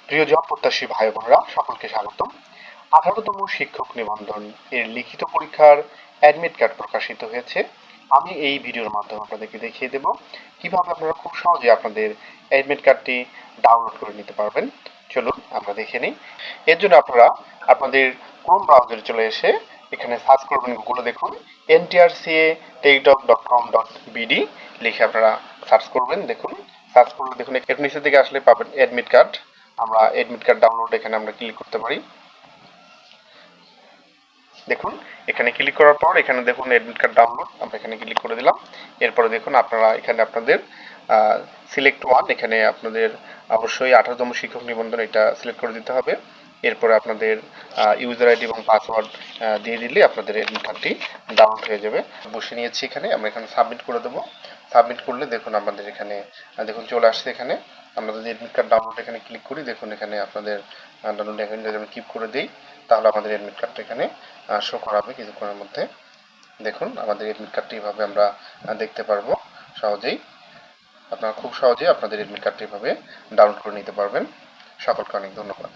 প্রিয় জব প্রত্যাশী ভাই বোনেরা, সকলকে স্বাগতম। 18তম শিক্ষক নিবন্ধন এর লিখিত পরীক্ষার অ্যাডমিট কার্ড প্রকাশিত হয়েছে। আমি এই ভিডিওর মাধ্যমে আপনাদেরকে দেখিয়ে দেব কিভাবে আপনারা খুব সহজে আপনাদের অ্যাডমিট কার্ডটি ডাউনলোড করে নিতে পারবেন। চলুন আমরা দেখে নিই। এর জন্য আপনারা আপনাদের ক্রোম ব্রাউজারে চলে এসে এখানে সার্চ করবেন, গুগলে দেখুন ntrca.techdoc.com.bd লিখে আপনারা সার্চ করবেন। দেখুন, সার্চ করলে দেখুন এর নিচের দিকে আসলে পাবেন অ্যাডমিট কার্ড। আমরা অ্যাডমিট কার্ড ডাউনলোড এখানে আমরা ক্লিক করতে পারি। দেখুন, এখানে ক্লিক করার পর এখানে দেখুন অ্যাডমিট কার্ড ডাউনলোড, আমরা এখানে ক্লিক করে দিলাম। এরপরে দেখুন আপনারা এখানে আপনাদের সিলেক্ট ওয়ান, এখানে আপনাদের অবশ্যই 18তম শিক্ষক নিবন্ধন এটা সিলেক্ট করে দিতে হবে। এরপরে আপনাদের ইউজার আইডি এবং পাসওয়ার্ড দিয়ে দিলে আপনাদের অ্যাডমিট কার্ডটি ডাউনলোড হয়ে যাবে। বসে নিয়েছি এখানে, আমরা এখানে সাবমিট করে দেবো। সাবমিট করলে দেখুন আমাদের এখানে দেখুন চলে আসছে। এখানে আমরা যদি অ্যাডমিট কার্ড ডাউনলোড এখানে ক্লিক করি, দেখুন এখানে আপনাদের ডাউনলোড এখানে যদি আমি কিপ করে দিই, তাহলে আমাদের অ্যাডমিট কার্ডটা এখানে শো করাবে কিছুক্ষণের মধ্যে। দেখুন আমাদের অ্যাডমিট কার্ডটি এভাবে আমরা দেখতে পারবো সহজেই। আপনারা খুব সহজেই আপনাদের অ্যাডমিট কার্ডটি এভাবে ডাউনলোড করে নিতে পারবেন। সকলকে অনেক ধন্যবাদ।